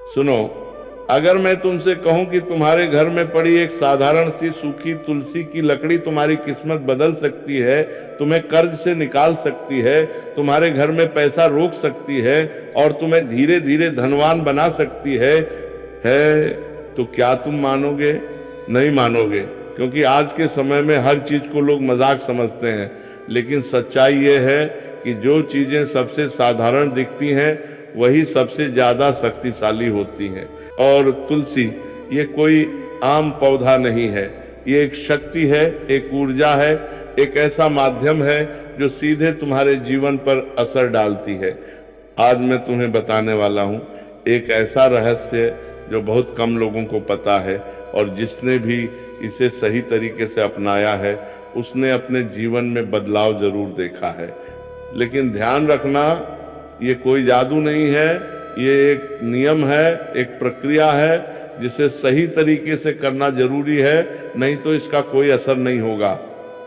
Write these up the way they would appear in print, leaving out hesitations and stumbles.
सुनो, अगर मैं तुमसे कहूं कि तुम्हारे घर में पड़ी एक साधारण सी सूखी तुलसी की लकड़ी तुम्हारी किस्मत बदल सकती है, तुम्हें कर्ज से निकाल सकती है, तुम्हारे घर में पैसा रोक सकती है और तुम्हें धीरे धीरे धनवान बना सकती है, तो क्या तुम मानोगे? नहीं मानोगे, क्योंकि आज के समय में हर चीज को लोग मजाक समझते हैं। लेकिन सच्चाई ये है कि जो चीजें सबसे साधारण दिखती हैं वही सबसे ज्यादा शक्तिशाली होती हैं। और तुलसी ये कोई आम पौधा नहीं है, ये एक शक्ति है, एक ऊर्जा है, एक ऐसा माध्यम है जो सीधे तुम्हारे जीवन पर असर डालती है। आज मैं तुम्हें बताने वाला हूँ एक ऐसा रहस्य जो बहुत कम लोगों को पता है, और जिसने भी इसे सही तरीके से अपनाया है उसने अपने जीवन में बदलाव जरूर देखा है। लेकिन ध्यान रखना, ये कोई जादू नहीं है, ये एक नियम है, एक प्रक्रिया है जिसे सही तरीके से करना जरूरी है, नहीं तो इसका कोई असर नहीं होगा।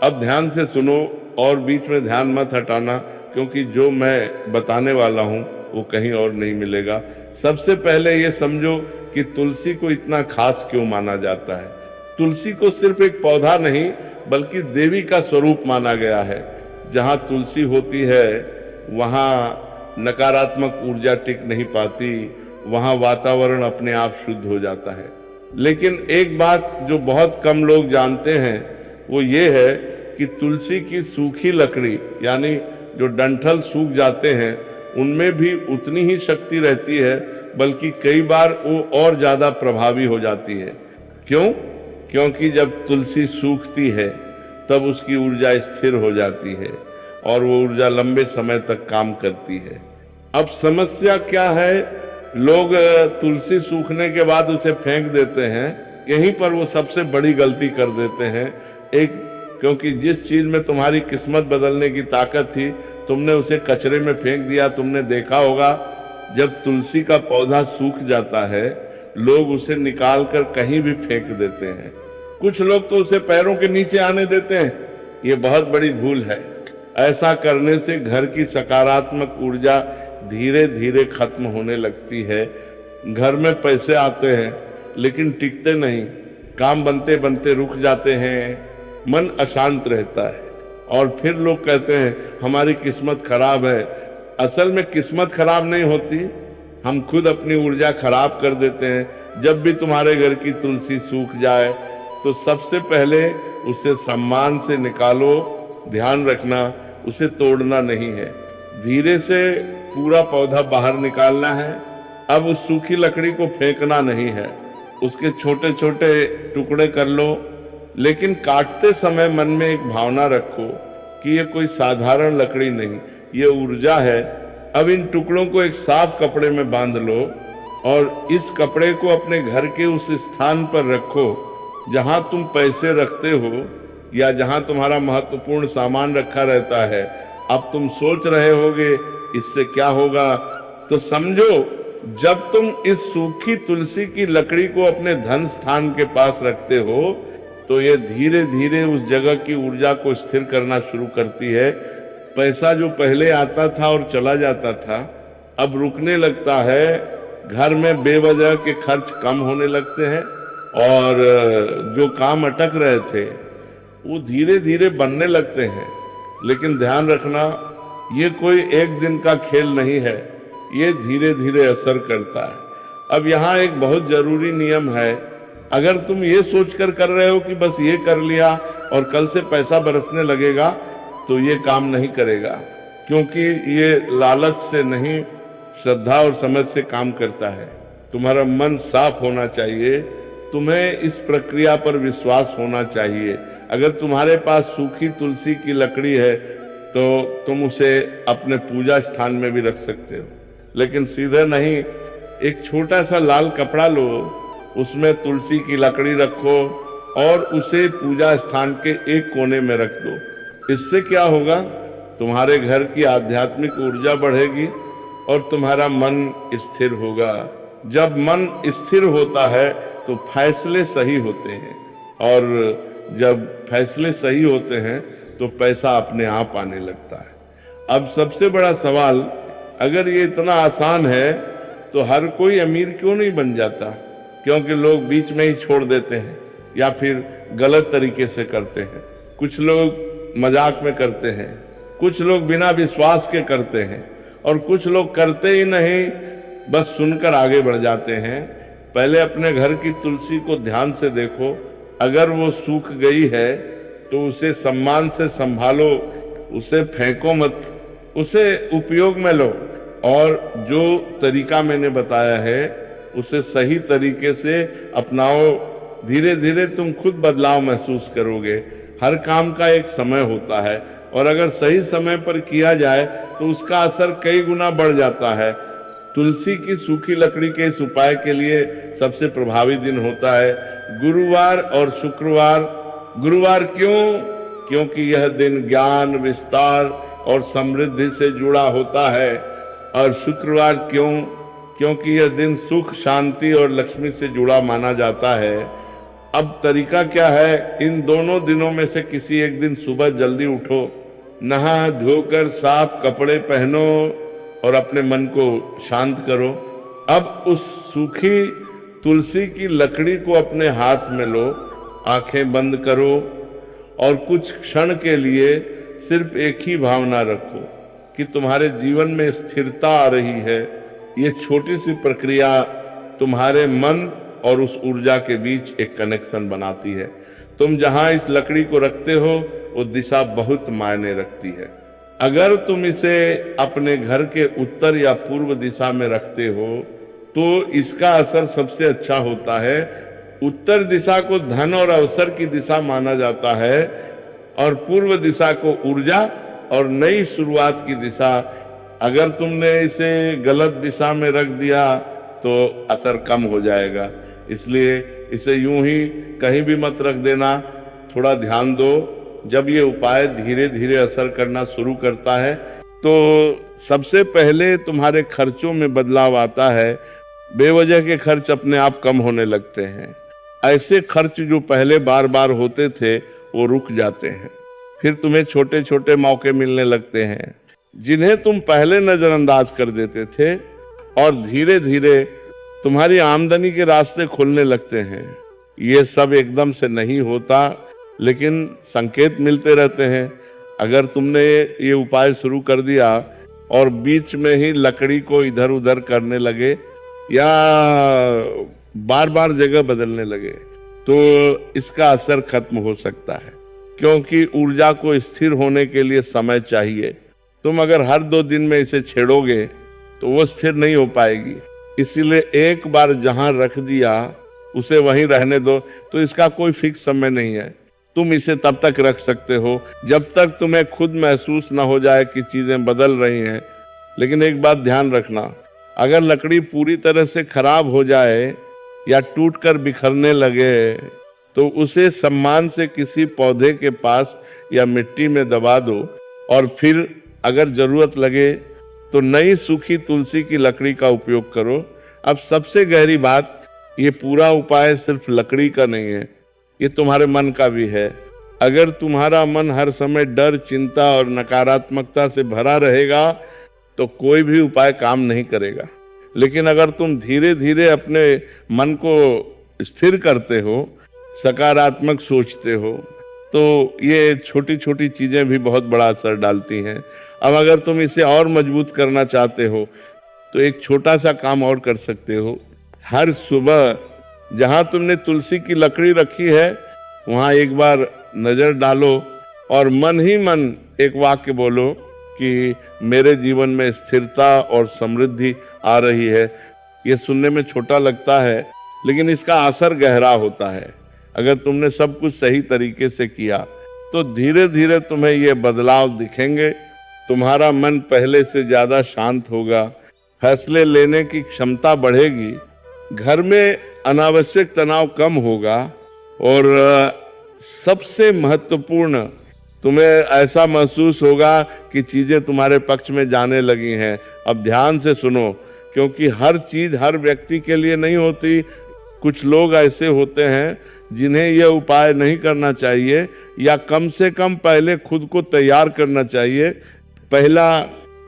अब ध्यान से सुनो और बीच में ध्यान मत हटाना, क्योंकि जो मैं बताने वाला हूँ वो कहीं और नहीं मिलेगा। सबसे पहले ये समझो कि तुलसी को इतना खास क्यों माना जाता है। तुलसी को सिर्फ एक पौधा नहीं बल्कि देवी का स्वरूप माना गया है। जहाँ तुलसी होती है वहाँ नकारात्मक ऊर्जा टिक नहीं पाती, वहाँ वातावरण अपने आप शुद्ध हो जाता है। लेकिन एक बात जो बहुत कम लोग जानते हैं वो ये है कि तुलसी की सूखी लकड़ी यानी जो डंठल सूख जाते हैं उनमें भी उतनी ही शक्ति रहती है, बल्कि कई बार वो और ज्यादा प्रभावी हो जाती है। क्यों? क्योंकि जब तुलसी सूखती है तब उसकी ऊर्जा स्थिर हो जाती है और वो ऊर्जा लंबे समय तक काम करती है। अब समस्या क्या है, लोग तुलसी सूखने के बाद उसे फेंक देते हैं। यहीं पर वो सबसे बड़ी गलती कर देते हैं। क्योंकि जिस चीज में तुम्हारी किस्मत बदलने की ताकत थी तुमने उसे कचरे में फेंक दिया। तुमने देखा होगा जब तुलसी का पौधा सूख जाता है लोग उसे निकाल कर कहीं भी फेंक देते हैं। कुछ लोग तो उसे पैरों के नीचे आने देते हैं। ये बहुत बड़ी भूल है। ऐसा करने से घर की सकारात्मक ऊर्जा धीरे धीरे खत्म होने लगती है। घर में पैसे आते हैं लेकिन टिकते नहीं, काम बनते बनते रुक जाते हैं, मन अशांत रहता है और फिर लोग कहते हैं हमारी किस्मत खराब है। असल में किस्मत खराब नहीं होती, हम खुद अपनी ऊर्जा खराब कर देते हैं। जब भी तुम्हारे घर की तुलसी सूख जाए तो सबसे पहले उसे सम्मान से निकालो। ध्यान रखना, उसे तोड़ना नहीं है, धीरे से पूरा पौधा बाहर निकालना है। अब उस सूखी लकड़ी को फेंकना नहीं है, उसके छोटे छोटे टुकड़े कर लो, लेकिन काटते समय मन में एक भावना रखो कि ये कोई साधारण लकड़ी नहीं, ये ऊर्जा है। अब इन टुकड़ों को एक साफ कपड़े में बांध लो और इस कपड़े को अपने घर के उस स्थान पर रखो जहां तुम पैसे रखते हो या जहां तुम्हारा महत्वपूर्ण सामान रखा रहता है। अब तुम सोच रहे होगे इससे क्या होगा, तो समझो जब तुम इस सूखी तुलसी की लकड़ी को अपने धन स्थान के पास रखते हो तो ये धीरे धीरे उस जगह की ऊर्जा को स्थिर करना शुरू करती है। पैसा जो पहले आता था और चला जाता था अब रुकने लगता है। घर में बेवजह के खर्च कम होने लगते हैं और जो काम अटक रहे थे वो धीरे धीरे बनने लगते हैं। लेकिन ध्यान रखना, ये कोई एक दिन का खेल नहीं है, ये धीरे धीरे असर करता है। अब यहाँ एक बहुत जरूरी नियम है। अगर तुम ये सोचकर कर रहे हो कि बस ये कर लिया और कल से पैसा बरसने लगेगा तो ये काम नहीं करेगा, क्योंकि ये लालच से नहीं, श्रद्धा और समझ से काम करता है। तुम्हारा मन साफ होना चाहिए, तुम्हें इस प्रक्रिया पर विश्वास होना चाहिए। अगर तुम्हारे पास सूखी तुलसी की लकड़ी है तो तुम उसे अपने पूजा स्थान में भी रख सकते हो, लेकिन सीधे नहीं। एक छोटा सा लाल कपड़ा लो, उसमें तुलसी की लकड़ी रखो और उसे पूजा स्थान के एक कोने में रख दो। इससे क्या होगा, तुम्हारे घर की आध्यात्मिक ऊर्जा बढ़ेगी और तुम्हारा मन स्थिर होगा। जब मन स्थिर होता है तो फैसले सही होते हैं, और जब फैसले सही होते हैं तो पैसा अपने आप आने लगता है। अब सबसे बड़ा सवाल, अगर ये इतना आसान है तो हर कोई अमीर क्यों नहीं बन जाता? क्योंकि लोग बीच में ही छोड़ देते हैं या फिर गलत तरीके से करते हैं। कुछ लोग मजाक में करते हैं, कुछ लोग बिना विश्वास के करते हैं, और कुछ लोग करते ही नहीं, बस सुनकर आगे बढ़ जाते हैं। पहले अपने घर की तुलसी को ध्यान से देखो, अगर वो सूख गई है तो उसे सम्मान से संभालो, उसे फेंको मत, उसे उपयोग में लो, और जो तरीका मैंने बताया है उसे सही तरीके से अपनाओ। धीरे धीरे तुम खुद बदलाव महसूस करोगे। हर काम का एक समय होता है, और अगर सही समय पर किया जाए तो उसका असर कई गुना बढ़ जाता है। तुलसी की सूखी लकड़ी के इस उपाय के लिए सबसे प्रभावी दिन होता है गुरुवार और शुक्रवार। गुरुवार क्यों? क्योंकि यह दिन ज्ञान, विस्तार और समृद्धि से जुड़ा होता है। और शुक्रवार क्यों? क्योंकि यह दिन सुख, शांति और लक्ष्मी से जुड़ा माना जाता है। अब तरीका क्या है? इन दोनों दिनों में से किसी एक दिन सुबह जल्दी उठो, नहा धोकर साफ कपड़े पहनो और अपने मन को शांत करो। अब उस सूखी तुलसी की लकड़ी को अपने हाथ में लो, आंखें बंद करो और कुछ क्षण के लिए सिर्फ एक ही भावना रखो कि तुम्हारे जीवन में स्थिरता आ रही है। ये छोटी सी प्रक्रिया तुम्हारे मन और उस ऊर्जा के बीच एक कनेक्शन बनाती है। तुम जहां इस लकड़ी को रखते हो वो दिशा बहुत मायने रखती है। अगर तुम इसे अपने घर के उत्तर या पूर्व दिशा में रखते हो तो इसका असर सबसे अच्छा होता है। उत्तर दिशा को धन और अवसर की दिशा माना जाता है, और पूर्व दिशा को ऊर्जा और नई शुरुआत की दिशा। अगर तुमने इसे गलत दिशा में रख दिया तो असर कम हो जाएगा। इसलिए इसे यूं ही कहीं भी मत रख देना, थोड़ा ध्यान दो। जब ये उपाय धीरे धीरे असर करना शुरू करता है तो सबसे पहले तुम्हारे खर्चों में बदलाव आता है। बेवजह के खर्च अपने आप कम होने लगते हैं। ऐसे खर्च जो पहले बार बार होते थे वो रुक जाते हैं। फिर तुम्हें छोटे छोटे मौके मिलने लगते हैं जिन्हें तुम पहले नजरअंदाज कर देते थे, और धीरे धीरे तुम्हारी आमदनी के रास्ते खुलने लगते हैं। ये सब एकदम से नहीं होता, लेकिन संकेत मिलते रहते हैं। अगर तुमने ये उपाय शुरू कर दिया और बीच में ही लकड़ी को इधर उधर करने लगे या बार बार जगह बदलने लगे तो इसका असर खत्म हो सकता है, क्योंकि ऊर्जा को स्थिर होने के लिए समय चाहिए। तुम अगर हर 2 दिन में इसे छेड़ोगे तो वो स्थिर नहीं हो पाएगी। इसीलिए एक बार जहां रख दिया उसे वहीं रहने दो। तो इसका कोई फिक्स समय नहीं है। तुम इसे तब तक रख सकते हो जब तक तुम्हें खुद महसूस ना हो जाए कि चीजें बदल रही हैं। लेकिन एक बात ध्यान रखना, अगर लकड़ी पूरी तरह से खराब हो जाए या टूटकर बिखरने लगे तो उसे सम्मान से किसी पौधे के पास या मिट्टी में दबा दो, और फिर अगर जरूरत लगे तो नई सूखी तुलसी की लकड़ी का उपयोग करो। अब सबसे गहरी बात, ये पूरा उपाय सिर्फ लकड़ी का नहीं है, ये तुम्हारे मन का भी है। अगर तुम्हारा मन हर समय डर, चिंता और नकारात्मकता से भरा रहेगा तो कोई भी उपाय काम नहीं करेगा। लेकिन अगर तुम धीरे धीरे अपने मन को स्थिर करते हो, सकारात्मक सोचते हो, तो ये छोटी छोटी चीजें भी बहुत बड़ा असर डालती हैं। अब अगर तुम इसे और मजबूत करना चाहते हो तो एक छोटा सा काम और कर सकते हो। हर सुबह जहां तुमने तुलसी की लकड़ी रखी है वहां एक बार नजर डालो और मन ही मन एक वाक्य बोलो कि मेरे जीवन में स्थिरता और समृद्धि आ रही है। ये सुनने में छोटा लगता है, लेकिन इसका असर गहरा होता है। अगर तुमने सब कुछ सही तरीके से किया तो धीरे धीरे तुम्हें ये बदलाव दिखेंगे। तुम्हारा मन पहले से ज्यादा शांत होगा, फैसले लेने की क्षमता बढ़ेगी, घर में अनावश्यक तनाव कम होगा, और सबसे महत्वपूर्ण, तुम्हें ऐसा महसूस होगा कि चीजें तुम्हारे पक्ष में जाने लगी हैं। अब ध्यान से सुनो, क्योंकि हर चीज हर व्यक्ति के लिए नहीं होती। कुछ लोग ऐसे होते हैं जिन्हें यह उपाय नहीं करना चाहिए, या कम से कम पहले खुद को तैयार करना चाहिए। पहला,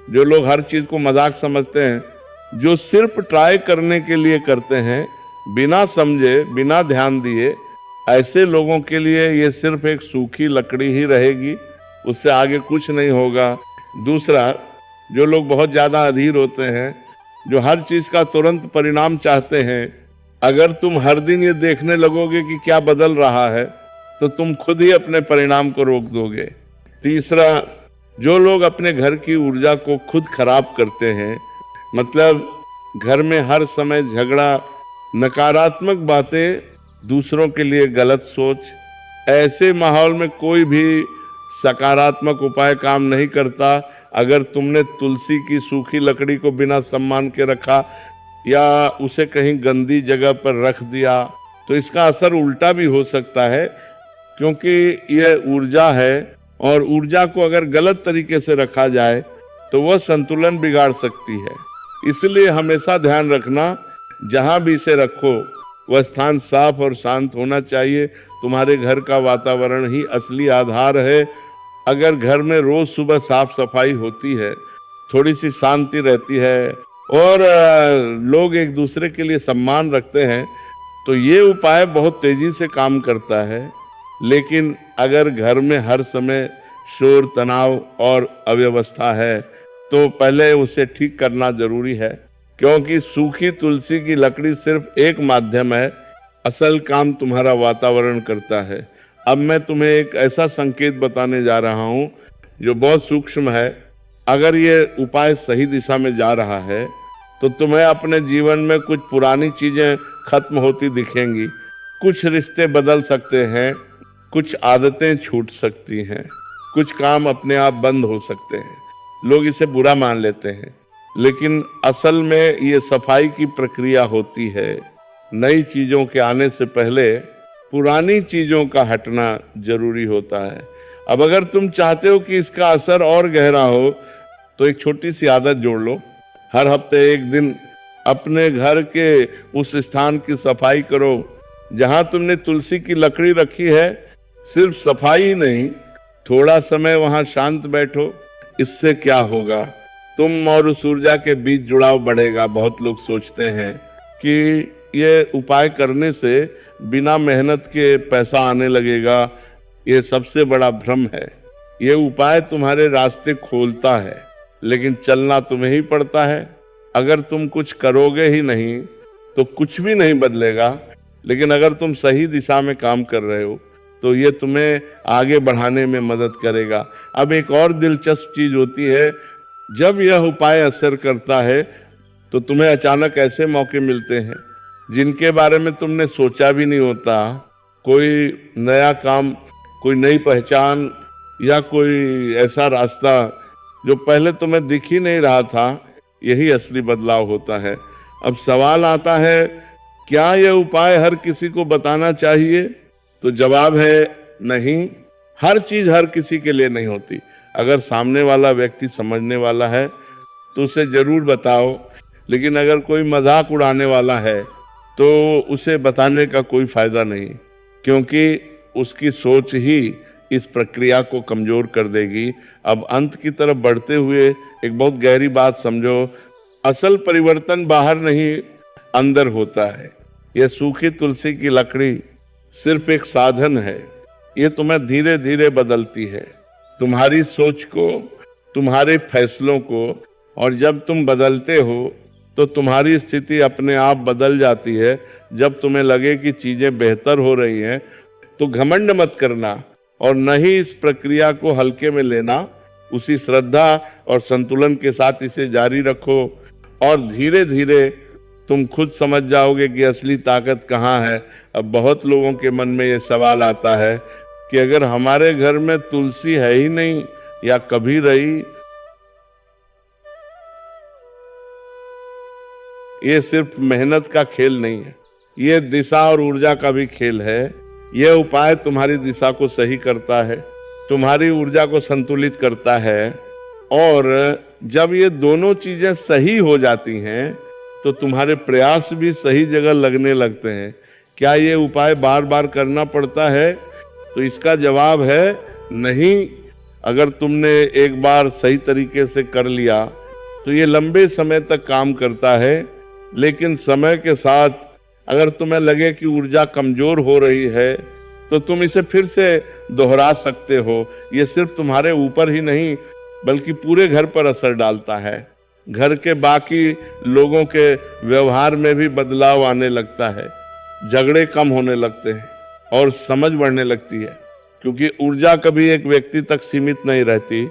जो लोग हर चीज को मजाक समझते हैं जो सिर्फ ट्राई करने के लिए करते हैं, बिना समझे, बिना ध्यान दिए, ऐसे लोगों के लिए ये सिर्फ एक सूखी लकड़ी ही रहेगी, उससे आगे कुछ नहीं होगा। दूसरा, जो लोग बहुत ज्यादा अधीर होते हैं, जो हर चीज का तुरंत परिणाम चाहते हैं, अगर तुम हर दिन ये देखने लगोगे कि क्या बदल रहा है, तो तुम खुद ही अपने परिणाम को रोक दोगे। तीसरा, जो लोग अपने घर की ऊर्जा को खुद खराब करते हैं, मतलब घर में हर समय झगड़ा, नकारात्मक बातें, दूसरों के लिए गलत सोच, ऐसे माहौल में कोई भी सकारात्मक उपाय काम नहीं करता। अगर तुमने तुलसी की सूखी लकड़ी को बिना सम्मान के रखा या उसे कहीं गंदी जगह पर रख दिया, तो इसका असर उल्टा भी हो सकता है, क्योंकि यह ऊर्जा है और ऊर्जा को अगर गलत तरीके से रखा जाए तो वह संतुलन बिगाड़ सकती है। इसलिए हमेशा ध्यान रखना, जहां भी इसे रखो वह स्थान साफ और शांत होना चाहिए। तुम्हारे घर का वातावरण ही असली आधार है। अगर घर में रोज सुबह साफ सफाई होती है, थोड़ी सी शांति रहती है और लोग एक दूसरे के लिए सम्मान रखते हैं, तो ये उपाय बहुत तेजी से काम करता है। लेकिन अगर घर में हर समय शोर, तनाव और अव्यवस्था है, तो पहले उसे ठीक करना जरूरी है, क्योंकि सूखी तुलसी की लकड़ी सिर्फ एक माध्यम है, असल काम तुम्हारा वातावरण करता है। अब मैं तुम्हें एक ऐसा संकेत बताने जा रहा हूं जो बहुत सूक्ष्म है। अगर ये उपाय सही दिशा में जा रहा है, तो तुम्हें अपने जीवन में कुछ पुरानी चीजें खत्म होती दिखेंगी, कुछ रिश्ते बदल सकते हैं, कुछ आदतें छूट सकती हैं, कुछ काम अपने आप बंद हो सकते हैं। लोग इसे बुरा मान लेते हैं, लेकिन असल में ये सफाई की प्रक्रिया होती है। नई चीजों के आने से पहले पुरानी चीजों का हटना जरूरी होता है। अब अगर तुम चाहते हो कि इसका असर और गहरा हो, तो एक छोटी सी आदत जोड़ लो। हर हफ्ते एक दिन अपने घर के उस स्थान की सफाई करो जहां तुमने तुलसी की लकड़ी रखी है। सिर्फ सफाई ही नहीं, थोड़ा समय वहां शांत बैठो। इससे क्या होगा, तुम और उस ऊर्जा के बीच जुड़ाव बढ़ेगा। बहुत लोग सोचते हैं कि ये उपाय करने से बिना मेहनत के पैसा आने लगेगा। ये सबसे बड़ा भ्रम है। ये उपाय तुम्हारे रास्ते खोलता है, लेकिन चलना तुम्हें ही पड़ता है। अगर तुम कुछ करोगे ही नहीं तो कुछ भी नहीं बदलेगा, लेकिन अगर तुम सही दिशा में काम कर रहे हो तो ये तुम्हें आगे बढ़ाने में मदद करेगा। अब एक और दिलचस्प चीज होती है, जब यह उपाय असर करता है तो तुम्हें अचानक ऐसे मौके मिलते हैं जिनके बारे में तुमने सोचा भी नहीं होता। कोई नया काम, कोई नई पहचान या कोई ऐसा रास्ता जो पहले तुम्हें दिख ही नहीं रहा था, यही असली बदलाव होता है। अब सवाल आता है, क्या यह उपाय हर किसी को बताना चाहिए? तो जवाब है नहीं। हर चीज हर किसी के लिए नहीं होती। अगर सामने वाला व्यक्ति समझने वाला है तो उसे जरूर बताओ, लेकिन अगर कोई मजाक उड़ाने वाला है तो उसे बताने का कोई फायदा नहीं, क्योंकि उसकी सोच ही इस प्रक्रिया को कमजोर कर देगी। अब अंत की तरफ बढ़ते हुए एक बहुत गहरी बात समझो, असल परिवर्तन बाहर नहीं अंदर होता है। यह सूखी तुलसी की लकड़ी सिर्फ एक साधन है। ये तुम्हें धीरे धीरे बदलती है, तुम्हारी सोच को, तुम्हारे फैसलों को, और जब तुम बदलते हो तो तुम्हारी स्थिति अपने आप बदल जाती है। जब तुम्हें लगे कि चीजें बेहतर हो रही हैं तो घमंड मत करना और न ही इस प्रक्रिया को हल्के में लेना। उसी श्रद्धा और संतुलन के साथ इसे जारी रखो और धीरे धीरे तुम खुद समझ जाओगे कि असली ताकत कहाँ है। अब बहुत लोगों के मन में ये सवाल आता है कि अगर हमारे घर में तुलसी है ही नहीं या कभी रही, ये सिर्फ मेहनत का खेल नहीं है, ये दिशा और ऊर्जा का भी खेल है। यह उपाय तुम्हारी दिशा को सही करता है, तुम्हारी ऊर्जा को संतुलित करता है, और जब ये दोनों चीजें सही हो जाती हैं तो तुम्हारे प्रयास भी सही जगह लगने लगते हैं। क्या ये उपाय बार बार करना पड़ता है? तो इसका जवाब है नहीं। अगर तुमने एक बार सही तरीके से कर लिया तो ये लंबे समय तक काम करता है। लेकिन समय के साथ अगर तुम्हें लगे कि ऊर्जा कमजोर हो रही है तो तुम इसे फिर से दोहरा सकते हो। ये सिर्फ तुम्हारे ऊपर ही नहीं बल्कि पूरे घर पर असर डालता है। घर के बाकी लोगों के व्यवहार में भी बदलाव आने लगता है, झगड़े कम होने लगते हैं और समझ बढ़ने लगती है। क्योंकि ऊर्जा कभी एक व्यक्ति तक सीमित नहीं रहती,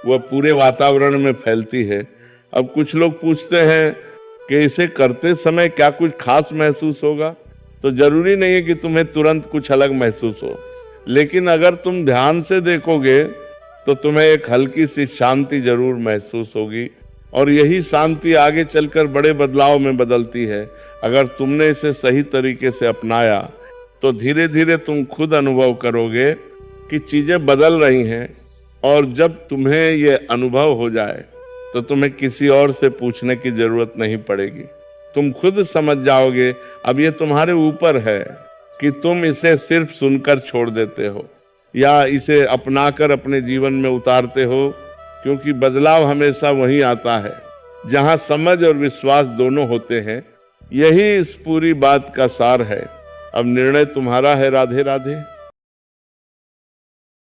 वह पूरे वातावरण में फैलती है। अब कुछ लोग पूछते हैं कि इसे करते समय क्या कुछ खास महसूस होगा? तो जरूरी नहीं है कि तुम्हें तुरंत कुछ अलग महसूस हो, लेकिन अगर तुम ध्यान से देखोगे तो तुम्हें एक हल्की सी शांति जरूर महसूस होगी और यही शांति आगे चलकर बड़े बदलाव में बदलती है। अगर तुमने इसे सही तरीके से अपनाया तो धीरे धीरे तुम खुद अनुभव करोगे कि चीजें बदल रही हैं। और जब तुम्हें ये अनुभव हो जाए तो तुम्हें किसी और से पूछने की जरूरत नहीं पड़ेगी, तुम खुद समझ जाओगे। अब ये तुम्हारे ऊपर है कि तुम इसे सिर्फ सुनकर छोड़ देते हो या इसे अपनाकर अपने जीवन में उतारते हो। क्योंकि बदलाव हमेशा वहीं आता है जहां समझ और विश्वास दोनों होते हैं। यही इस पूरी बात का सार है। अब निर्णय तुम्हारा है। राधे राधे।